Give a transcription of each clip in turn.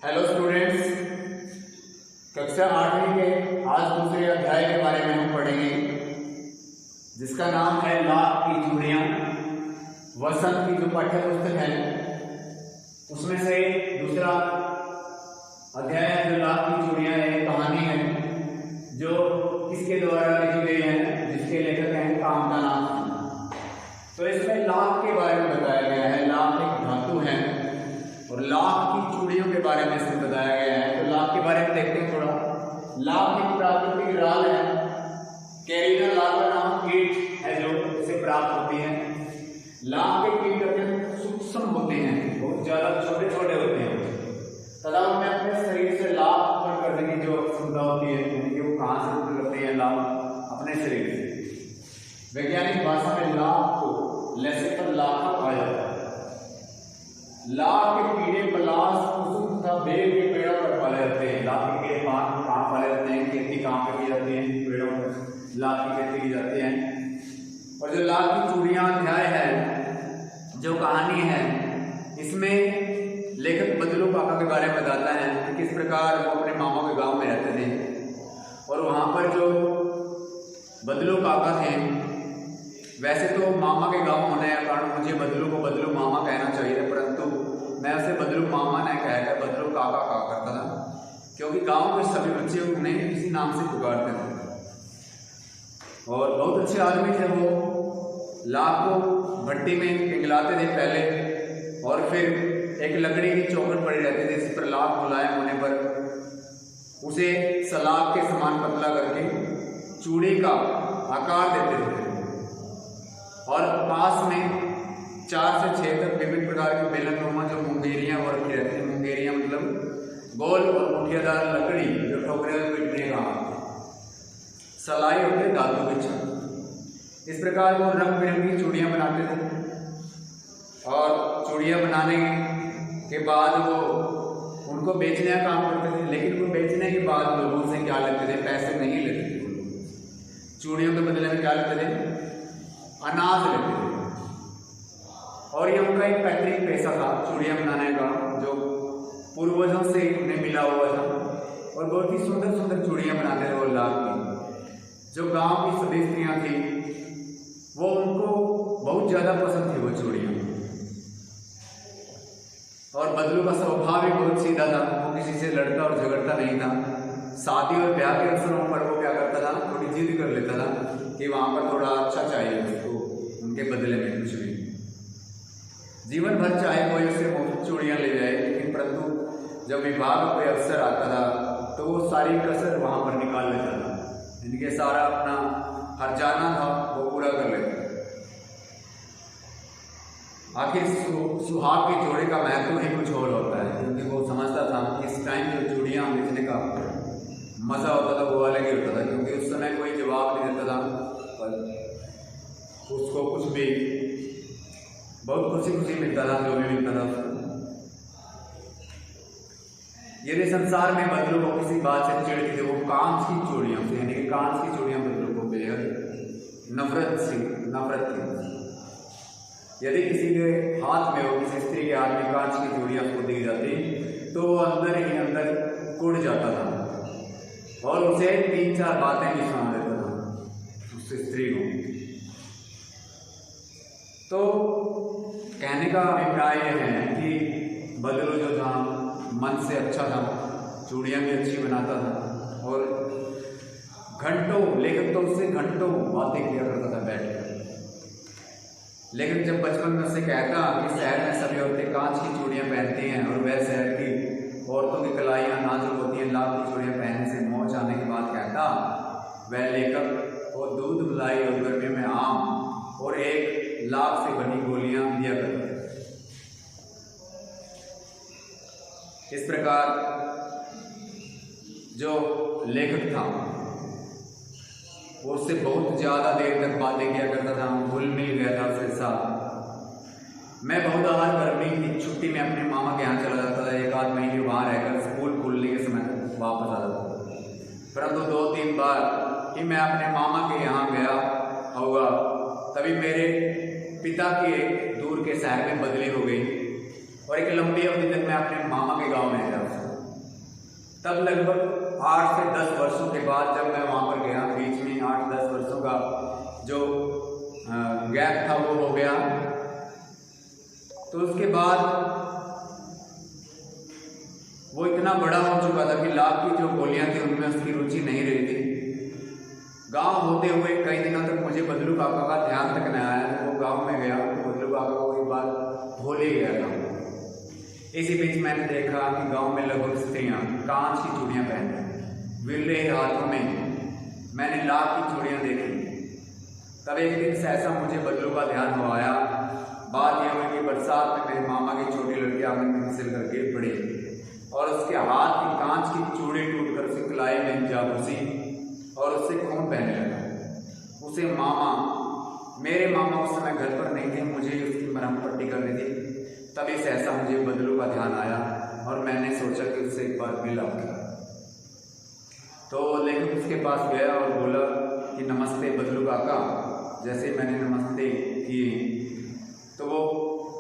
Hello students, कक्षा 8वीं के आज दूसरे अध्याय के बारे में हम पढ़ेंगे जिसका नाम है लाख की चूड़ियां। वसंत की जो पाठ्य पुस्तक है उसमें से दूसरा अध्याय है जो लाख की चूड़ियां है। कहानी है जो किसके द्वारा लिखी गई है, जिसके लेखक हैं कामदानाथ। तो इसमें लाख के बारे में बताया गया है। लाख एक धातु है और लाख की चूड़ियों के बारे में इसमें बताया गया है। तो लाख के बारे में देखते हैं थोड़ा। लाख एक प्राकृतिक राल है। कैरिना लाख का नाम कीट है जो इसे प्राप्त होती है। लाख के कीट अत्यंत सूक्ष्म होते हैं, बहुत ज्यादा छोटे छोटे होते हैं तथा उनमें अपने शरीर से लाख उत्पन्न करने की जो क्षमता होती है, यानी कि वो कहाँ से उत्पन्न करते हैं लाख अपने शरीर से। वैज्ञानिक भाषा में लाख को लेसेपर लाख कहा जाता है। लाख के कीड़े पलाश, कुसुम तथा बेल के पेड़ों पर पाले जाते हैं। लाख के कीड़े कहाँ पाले जाते हैं, खेती कहाँ पे की जाती है, पेड़ों पर लाख की खेती की जाती है। और जो लाख की चूड़ियां अध्याय है, जो कहानी है, इसमें लेखक बदलू काका के बारे में बताता है कि किस प्रकार वो अपने मामा के गांव में रहते थे। और वहां पर जो बदलू काका थे, वैसे तो मामा के गांव होने के कारण मुझे बदलू को बदलू मामा कहना चाहिए, परंतु मैं उसे बदलू मामा नहीं कहकर बदलू काका कहा करता था, क्योंकि गांव के सभी बच्चे उन्हें इसी नाम से पुकारते थे। और बहुत अच्छे आदमी थे वो। लाख को भट्टी में पिघलाते थे पहले, और फिर एक लकड़ी की चौखट पड़ी रहती थी जिस पर लाख मुलायम होने पर उसे सलाख के समान पतला करके चूड़ी का आकार देते थे। और पास में 4 से 6 तक विभिन्न प्रकार के बेलनुमा जो मुंगेरियां वो रखी रहती है। मुंगेरियां मतलब गोल और मुठियादार लकड़ी जो ठोकरे में पीटने का सलाई होती है धातु की छत। इस प्रकार वो रंग बिरंगी चूड़ियां बनाते थे और चूड़ियां बनाने के बाद वो उनको बेचने का काम करते थे। लेकिन वो बेचने के बाद लोगों से क्या लेते थे, पैसे नहीं लेते थे। चूड़ियों के बदले में क्या लेते थे, अनाज लेते थे। और ये उनका एक पैतृक पैसा था चूड़ियां बनाने का, जो पूर्वजों से उन्हें मिला हुआ था। और बहुत ही सुंदर सुंदर चूड़ियां बनाते थे वो लाख की। जो गांव की सभी स्त्रियां थी वो उनको बहुत ज्यादा पसंद थी वो चूड़ियां। और बदलू का स्वभाव भी बहुत सीधा था, वो किसी से लड़ता और झगड़ता नहीं था। शादी और ब्याह के अवसरों पर वो क्या करता था, थोड़ी जिद कर लेता था कि वहां पर थोड़ा अच्छा चाहिए उसको, उनके बदले में कुछ भी। जीवन भर चाहे कोई उससे मुफ्त चूड़ियां ले जाए, लेकिन परंतु जब विवाह का कोई अवसर आता था तो वो सारी कसर वहां पर निकाल लेता था। इनके सारा अपना हर्जाना था वो पूरा कर लेता। आखिर सुहाग के जोड़े का महत्व ही कुछ और होता है, क्योंकि वो समझता था कि इस टाइम जो चूड़ियां बेचने का मजा होता था वो अलग ही होता था, क्योंकि उस समय कोई जवाब नहीं देता था और उसको कुछ भी बहुत खुशी खुशी मिलता था, जो भी मिलता था उसको। यदि संसार में बदलू को किसी बात से चिढ़ती थी वो कांच की चूड़ियों से, यानी कि कांच की चूड़ियां बदलू को बेहद नफरत थी। यदि किसी के हाथ में हो, किसी स्त्री के हाथ में कांच की चूड़ियां उसको दी जाती तो वो अंदर ही अंदर कुड़ जाता था और उसे 3-4 बातें भी सुना देता था उस स्त्री को। तो कहने का अभिप्राय यह है कि बदलू जो था मन से अच्छा था, चूड़ियां भी अच्छी बनाता था और घंटों, लेखक तो उससे घंटों बातें किया करता था बैठकर। लेकिन जब बचपन में उससे कहता कि शहर में सभी औरतें कांच की चूड़ियां पहनती हैं और वह शहर की औरतों की कलाइयां नाजुक होती हैं, लाख की चूड़ियां पहनने से मौज आने के बाद कहता वह लेखक वो दूध मलाई और गर्मियों में आम और 1 लाख से बनी गोलियां दिया करते थे। इस प्रकार जो लेखक था वो उससे बहुत ज्यादा देर तक बातें किया करता था, घुल मिल गया था उसके साथ। मैं बहुत बार गर्मी की छुट्टी में अपने मामा के यहाँ चला जाता था, 1-8 महीने वहाँ रहकर स्कूल खुलने के समय वापस आ जाता था। परंतु 2-3 बार ही मैं अपने मामा के यहाँ गया होगा, तभी मेरे पिता के दूर के शहर में बदली हो गई और एक लंबी अवधि तक मैं अपने मामा के गांव में रहा। तब लगभग 8 से 10 वर्षों के बाद जब मैं वहाँ पर गया, बीच में 8-10 वर्षों का जो गैप था वो हो गया। तो उसके बाद वो इतना बड़ा हो चुका था कि लाभ की जो गोलियां थी उनमें उसकी रुचि नहीं रही थी। गांव होते हुए कई दिनों तक मुझे बदलू काका का ध्यान तक नहीं आया। वो गांव में गया तो बदलू काका को एक बार भूल ही गया था। इसी बीच मैंने देखा कि गांव में लगभग स्त्रियां कांच की चूड़ियां पहनती, विरले हाथों में मैंने लाभ की चूड़ियां देखी। तब एक दिन से ऐसा मुझे बदलू का ध्यान हो आया। बात यह हुई कि बरसात में मेरे मामा की छोटी लड़की आंगन में फिसल कर गिर पड़ी और उसके हाथ की कांच की चूड़ी टूटकर उसे कलाई में जा घुसी और उससे खून बहने लगा। उसे मेरे मामा उस समय घर पर नहीं थे, मुझे उसकी मरहम पट्टी करनी थी। तभी से ऐसा मुझे बदलू का ध्यान आया और मैंने सोचा कि उससे एक बार मिला। तो लेकिन उसके पास गया और बोला कि नमस्ते बदलू काका। जैसे मैंने नमस्ते की तो वो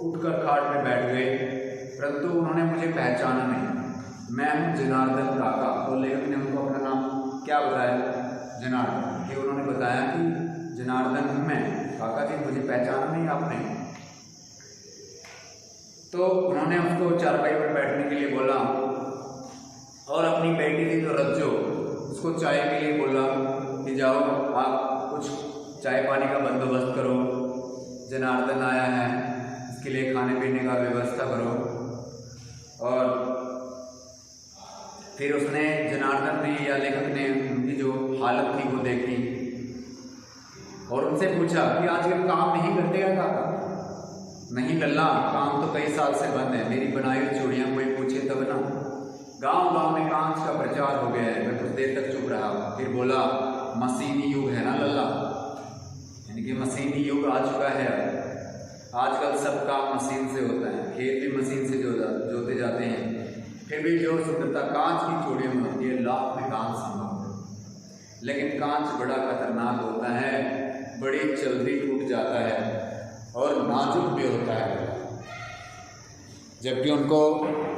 उठकर खाट में बैठ गए, परंतु उन्होंने मुझे पहचाना नहीं। मैं हूँ जनार्दन काका। तो लेखक ने उनको अपना नाम क्या बताया? जनार्दन। कि उन्होंने बताया कि जनार्दन हूँ मैं। काका जी मुझे पहचाना नहीं आपने? तो उन्होंने उसको चारपाई पर बैठने के लिए बोला और अपनी बेटी थी तो रज्जो, उसको चाय के लिए बोला कि जाओ आप कुछ चाय पानी का बंदोबस्त करो, जनार्दन आया है, इसके लिए खाने पीने का व्यवस्था करो। और फिर उसने जनार्दन ने या लेखक ने उनकी जो हालत थी वो देखी और उनसे पूछा कि आजकल काम नहीं करते क्या काका? नहीं लल्ला, काम तो कई साल से बंद है, मेरी बनाई हुई चूड़ियाँ कोई पूछे तब ना। गांव गांव में कांच का प्रचार हो गया है। मैं कुछ देर तक चुप रहा, फिर बोला मशीनी युग है ना लल्ला, यानी कि मशीनी युग आ चुका है। आजकल सब काम मशीन से होता है, खेत भी मशीन से जोते जाते हैं। फिर भी जो सुंदरता कांच की चूड़ियों में होती है, लाख में कांच संभव है। लेकिन कांच बड़ा खतरनाक होता है, बड़ी जल्दी टूट जाता है और नाजुक भी होता है। जबकि उनको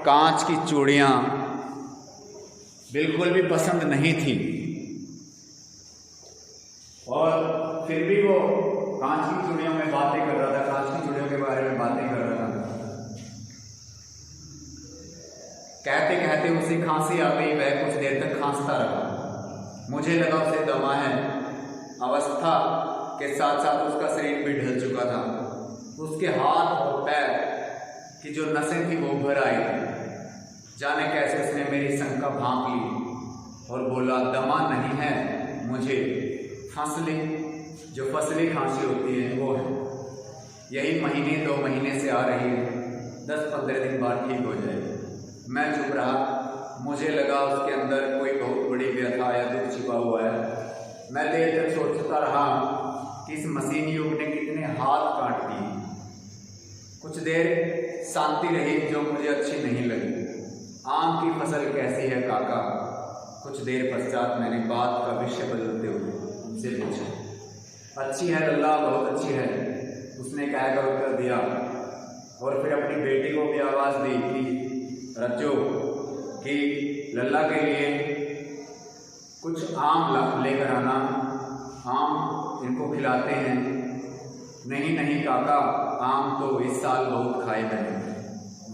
कांच की चूड़ियाँ बिल्कुल भी पसंद नहीं थी और फिर भी वो कांच की चूड़ियों में बातें कर रहा था, कांच की चूड़ियों के बारे में बातें कर रहा था। कहते कहते उसे खांसी आ गई, वह कुछ देर तक खांसता रहा। मुझे लगा उसे दमा है। अवस्था के साथ साथ उसका शरीर भी ढल चुका था। उसके हाथ और पैर की जो नसें थी वो भर आई थी। जाने कैसे उसने मेरी शंका भांप ली और बोला दमा नहीं है, मुझे फसली खांसी होती है वो है। यही महीने 2 महीने से आ रही है, 10-15 दिन बाद ठीक हो जाएगी। मैं चुप रहा। मुझे लगा उसके अंदर कोई बहुत बड़ी व्यथा या दुख छिपा हुआ है। मैं देर तक सोचता रहा कि इस मशीन युग ने कितने हाथ काट दिए। कुछ देर शांति रही जो मुझे अच्छी नहीं लगी। आम की फसल कैसी है काका? कुछ देर पश्चात मैंने बात का विषय बदलते हुए उनसे पूछा। अच्छी है लल्ला, बहुत अच्छी है, उसने कहकर उत्तर दिया और फिर अपनी बेटी को भी आवाज़ दी कि रज्जो कि लल्ला के लिए कुछ आम लेकर आना, आम इनको खिलाते हैं। नहीं नहीं काका, आम तो इस साल बहुत खाए गए।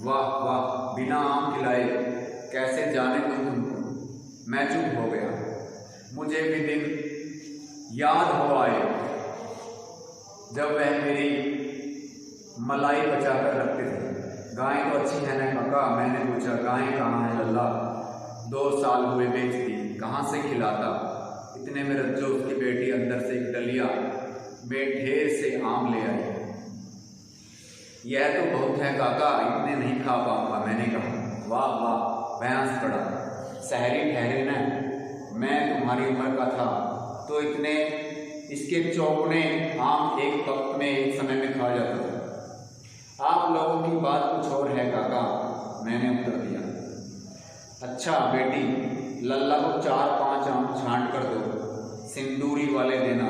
वाह वाह, बिना आम खिलाए कैसे जाने तुमको? मैं चुप हो गया। मुझे भी दिन याद हो आए जब वह मेरी मलाई बचा कर रखते थे। गाय तो अच्छी है ना काका? मैंने पूछा। गाय कहाँ है लल्ला? 2 साल हुए बेच दी, कहाँ से खिलाता? इतने में रज्जो उसकी बेटी अंदर से एक डलिया में ढेर से आम ले आई। यह तो बहुत है काका, इतने नहीं खा पाऊंगा। मैंने कहा वाह वाह, भैंस पड़ा, शहरी ठहरे न, मैं तुम्हारी उम्र का था तो इतने इसके चौगुने आम एक वक्त में एक समय में खा जाता था। आप लोगों की बात कुछ और है काका, मैंने उत्तर दिया। अच्छा बेटी, लल्ला को 4-5 आम छांट कर दो, सिंदूरी वाले देना।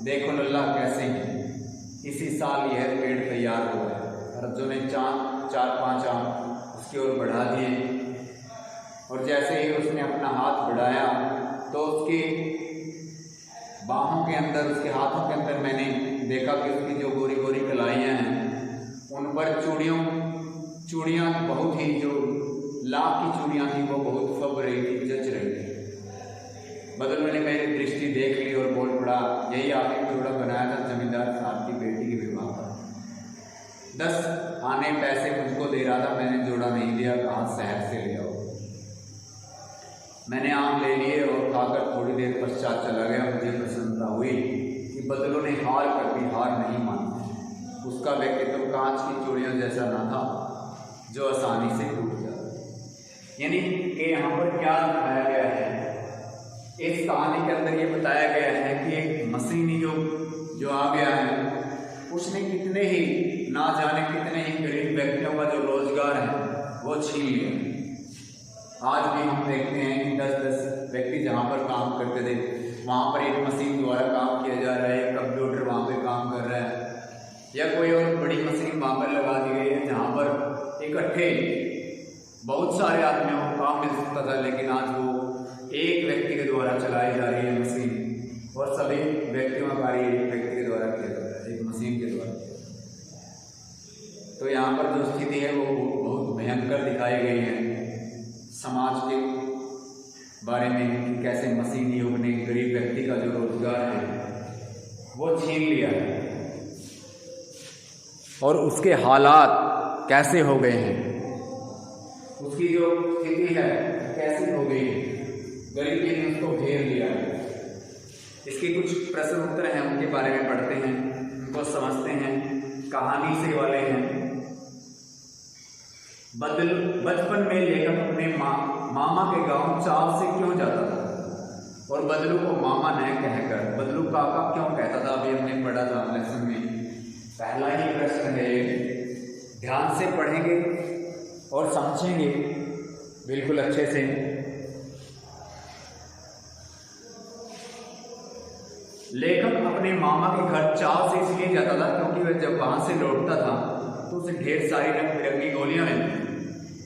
देखो लल्ला कैसे हैं, इसी साल यह पेड़ तैयार हुआ है। रज्जो ने 4-5 आम उसकी ओर बढ़ा दिए और जैसे ही उसने अपना हाथ बढ़ाया तो उसके बाहों के अंदर, उसके हाथों के अंदर मैंने देखा कि उसकी जो गोरी गोरी कलाइयाँ हैं उन पर चूड़ियाँ बहुत ही, जो लाख की चूड़ियाँ थी वो बहुत फब रही थी, जच रही थी। बदलू ने मेरी दृष्टि देख ली और बोल पड़ा, यही आखिरी जोड़ा बनाया था जमींदार साहब की बेटी के विवाह पर। 10 आने पैसे मुझको दे रहा था, मैंने जोड़ा नहीं दिया, कहा शहर से ले आओ। मैंने आम ले लिए और खाकर थोड़ी देर पश्चात चला गया। मुझे प्रसन्नता हुई कि बदलू ने हार कर भी हार नहीं मानी। उसका व्यक्तित्व कांच की चूड़ियों जैसा न था जो आसानी से टूट जाता। यानी कि यहाँ पर क्या दिखाया गया है, इस कहानी के अंदर ये बताया गया है कि एक मशीनी युग जो आ गया है उसने कितने ही, ना जाने कितने ही गरीब व्यक्तियों का जो रोजगार है वो छीन लिया। आज भी हम देखते हैं कि 10-10 व्यक्ति जहाँ पर काम करते थे वहाँ पर एक मशीन द्वारा काम किया जा रहा है, एक कंप्यूटर वहाँ पे काम कर रहा है, या कोई और बड़ी मशीन वहाँ पर लगा दी गई है जहाँ पर इकट्ठे बहुत सारे आदमियों को काम मिल सकता था, लेकिन आज वो एक व्यक्ति के द्वारा चलाई जा रही है मशीन, और सभी व्यक्तियों का कार्य एक व्यक्ति के द्वारा किया जा रहा है, एक मशीन के द्वारा। तो यहाँ पर जो स्थिति है वो बहुत भयंकर दिखाई गई है समाज के बारे में कि कैसे मशीन युग ने गरीब व्यक्ति का जो रोजगार है वो छीन लिया है और उसके हालात कैसे हो गए हैं, उसकी जो स्थिति है कैसी हो गई है, गरीबी ने उसको घेर लिया है। इसके कुछ प्रश्न उत्तर हैं, उनके बारे में पढ़ते हैं, उनको समझते हैं। कहानी से वाले हैं। बचपन में लेखक अपने मामा के गांव चाव से क्यों जाता था और बदलू को मामा न कहकर बदलू काका क्यों कहता था? अभी हमने पढ़ा था लेसन में। पहला ही प्रश्न है, ध्यान से पढ़ेंगे और समझेंगे बिल्कुल अच्छे से। लेखक अपने मामा के घर चाव से इसलिए जाता था क्योंकि वह जब वहां से लौटता था तो उसे ढेर सारी रंग बिरंगी गोलियां मिलती।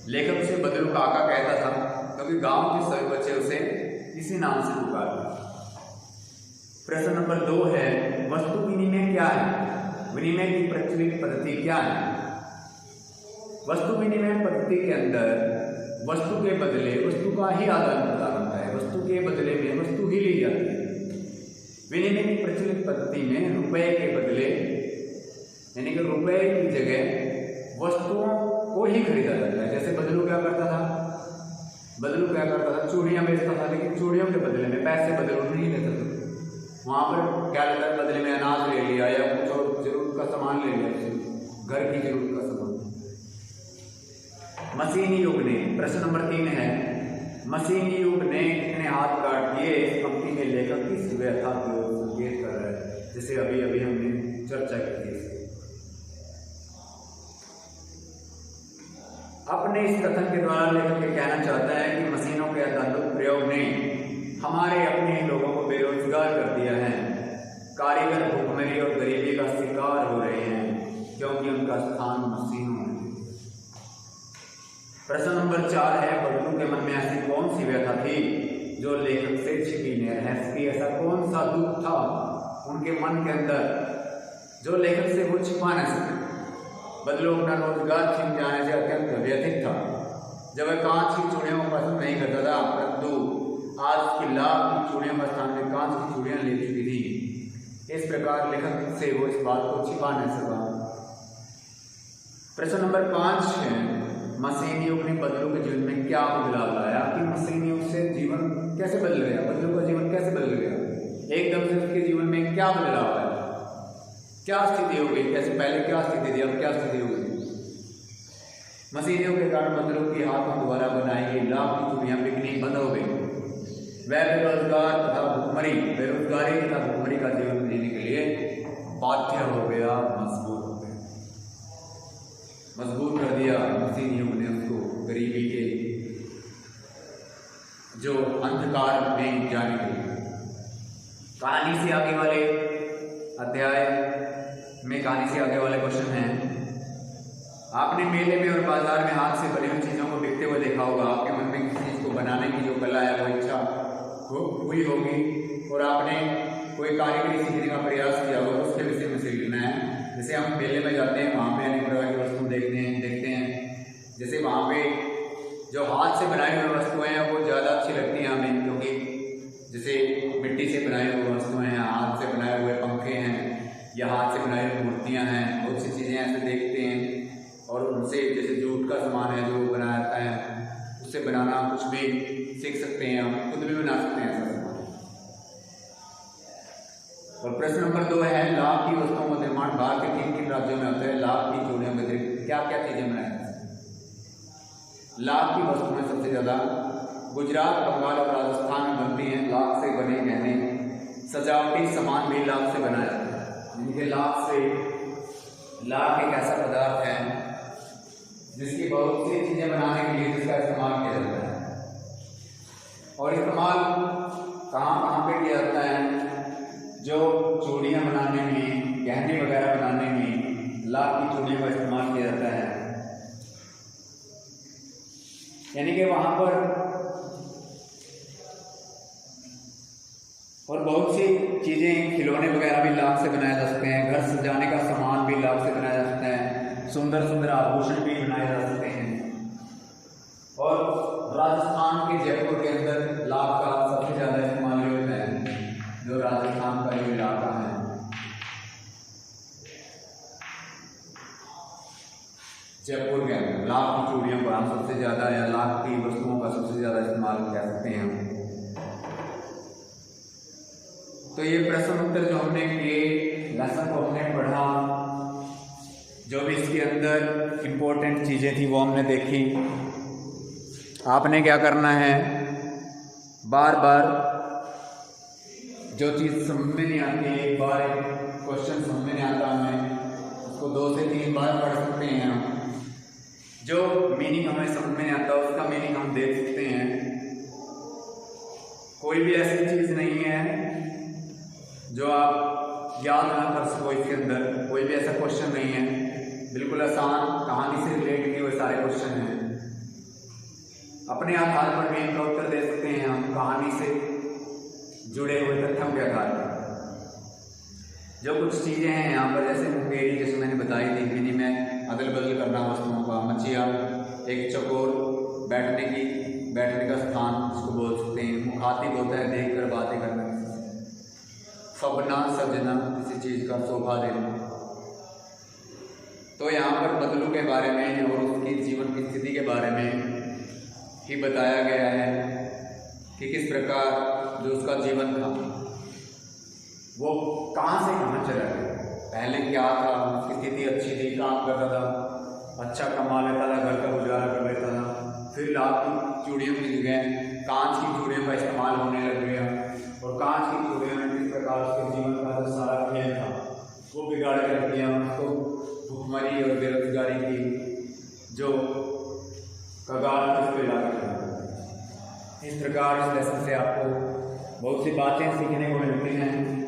लेखक उसे बदलू काका कहता था क्योंकि गांव के सभी बच्चे उसे इसी नाम से पुकारते। प्रश्न नंबर 2 है, वस्तु विनिमय क्या है? विनिमय की प्रचलित पद्धति क्या है? वस्तु विनिमय पद्धति के अंदर वस्तु के बदले वस्तु का ही आदान प्रदान होता है, वस्तु के बदले में वस्तु ही ली जाती है। विनिमय की प्रचलित पद्धति में रुपए के बदले, यानी कि रुपए की जगह वस्तुओं को ही खरीदा जाता है। जैसे बदलू क्या करता था, चूड़ियां बेचता था, लेकिन चूड़ियों के बदले में पैसे बदलू नहीं लेता था। वहां पर क्या लेता है, बदले में अनाज ले लिया या कुछ और जरूरत का सामान ले लिया, घर की जरूरत का सामान। मशीनी युग ने, प्रश्न नंबर 3 है, मशीनी युग ने कितने हाथ काट दिए? इस पंक्ति में लेखक किस व्यथा की ओर संकेत कर रहा है, जैसे अभी अभी हमने चर्चा की थी। अपने इस कथन के द्वारा लेखक ये कहना चाहता है कि मशीनों के अत्यधिक प्रयोग ने हमारे अपने ही लोगों को बेरोजगार कर दिया है। कारीगर भूखमरी और गरीबी का शिकार हो रहे हैं क्योंकि उनका स्थान मशीनों में। प्रश्न नंबर 4 है, बदलू के मन में ऐसी कौन सी व्यथा थी जो लेखक से छिपी न रह सकी? ऐसा कौन सा दुख था उनके मन के अंदर जो लेखक से वो छिपा न सके? बदलू अपना रोजगार छिप जाने से अत्यंत व्यथित था। जब वह कांच की चूड़ियों को पसंद नहीं करता था, परंतु आज की लाख की चूड़ियों का स्थान में कांच की चूड़ियां ले चुकी थी। इस प्रकार लेखक से वो इस बात को छिपा नहीं सका। प्रश्न नंबर 5 है, मशीनी युग ने बदलू के जीवन में क्या बदलाव लाया? कि मशीनी युग से जीवन कैसे बदल गया, बदलू का जीवन कैसे बदल गया, एकदम से उसके जीवन में क्या बदलाव आया, क्या स्थिति हो गई? कैसे पहले क्या स्थिति थी, अब क्या स्थिति हो गई? मशीनी युग के कारण बदलू के हाथों द्वारा बनाई गई लाख की चूड़ियां बिकनी बंद हो गई। वह बेरोजगार तथा भुखमरी, बेरोजगारी तथा भुखमरी का जीवन जीने के लिए बाध्य हो गया, मजबूर कर दिया मशीनी युग ने उसको गरीबी के जो अंधकार में जाने के लिए। कहानी से आगे वाले अध्याय में, कहानी से आगे वाले क्वेश्चन हैं, आपने मेले में और बाजार में हाथ से बनी हुई चीजों को बिकते हुए देखा होगा। आपके मन में किसी चीज को जिसको बनाने की जो कला है वो इच्छा हुई होगी और आपने कोई कारीगरी सीखने का प्रयास किया होगा, उसके विषय में सीखना है। जैसे हम मेले में जाते हैं, वहाँ पे अनेक प्रकार की वस्तु देखते हैं। जैसे वहाँ पे जो हाथ से बनाई हुई वस्तुएं हैं वो ज़्यादा अच्छी लगती हैं हमें, क्योंकि जैसे मिट्टी से बनाई हुई वस्तुएं हैं, हाथ से बनाए हुए पंखे हैं या हाथ से बनाई हुई मूर्तियाँ हैं, बहुत सी चीज़ें ऐसे देखते हैं। और उनसे जैसे जूट का सामान है जो बनाया जाता है, उससे बनाना कुछ भी सीख सकते हैं, हम खुद भी बना सकते हैं ऐसा सामान। और प्रश्न नंबर 2 है, लाख की वस्तुओं का निर्माण भारत के किन किन राज्यों में होता है? लाख की चूड़ियों के अतिरिक्त क्या क्या चीज़ें बनाई जाती हैं? लाख की वस्तुएं सबसे ज़्यादा गुजरात, बंगाल और राजस्थान में बनती हैं। लाख से बने गहने, सजावटी सामान भी लाख से बनाया जाता है। इनके लाख एक ऐसा पदार्थ है जिसकी बहुत सी चीज़ें बनाने के लिए जिसका इस्तेमाल किया जाता है। और इस्तेमाल कहाँ पे किया जाता है? जो चूड़ियाँ बनाने में, गहने वगैरह बनाने में लाख की चूड़ियों का इस्तेमाल किया जाता है। यानी कि वहाँ पर और बहुत सी चीज़ें, खिलौने वगैरह भी लाख से बनाए जा सकते हैं। घर सजाने का सामान भी लाख से बनाया जा सकता है। सुंदर सुंदर आभूषण भी बनाए जा सकते हैं। और राजस्थान के जयपुर के अंदर लाख का सबसे ज़्यादा इस्तेमाल होता है, जो राजस्थान का जो इलाका है। जयपुर के अंदर लाख की चूड़ियों का सबसे ज़्यादा या लाख की वस्तुओं का सबसे ज़्यादा इस्तेमाल कर सकते हैं हम। तो ये प्रश्न उत्तर जो हमने किए, लेसन को हमने पढ़ा, जो भी इसके अंदर इम्पोर्टेंट चीज़ें थी वो हमने देखी। आपने क्या करना है, बार बार जो चीज़ समझ में नहीं आती, एक बार क्वेश्चन समझ में नहीं आता हमें, उसको 2 से 3 बार पढ़ सकते हैं हम। जो मीनिंग हमें समझ में नहीं आता उसका मीनिंग हम देख सकते हैं। कोई भी ऐसी चीज़ नहीं है जो आप याद ना कर सको। इसके अंदर कोई भी ऐसा क्वेश्चन नहीं है, बिल्कुल आसान, कहानी से रिलेट किए हुए सारे क्वेश्चन हैं। अपने आधार पर भी इनका उत्तर दे सकते हैं हम, कहानी से जुड़े हुए तथ्यों के आधार पर। जो कुछ चीज़ें हैं यहाँ पर, जैसे मुंगेरी, जैसे मैंने बताई थी, मिनी में अदल बदल करना वस्तुओं का, मचिया, एक चकोर, बैठने का स्थान जिसको बोल सकते हैं, मुखातिब होता है देख कर बातें करना, फबना, सजना, किसी चीज़ का शोभा देना। तो यहाँ पर बदलू के बारे में और उसकी जीवन की स्थिति के बारे में ही बताया गया है कि किस प्रकार जो उसका जीवन था वो कहाँ से कहाँ चला गया, पहले क्या था, उसकी स्थिति अच्छी थी, काम करता था, अच्छा कमा लेता था, घर का गुजारा कर लेता था। फिर लाख की चूड़ियों की जगह कांच की चूड़ियों का इस्तेमाल होने लग गया और कांच की चूड़ियों में किस प्रकार उसके जीवन का जो सारा खेल था वो बिगाड़ कर दिया। उसको भुखमरी और बेरोजगारी की जो कगार उस पर ला कर। इस प्रकार इस लेसन से आपको बहुत सी बातें सीखने को मिलती हैं।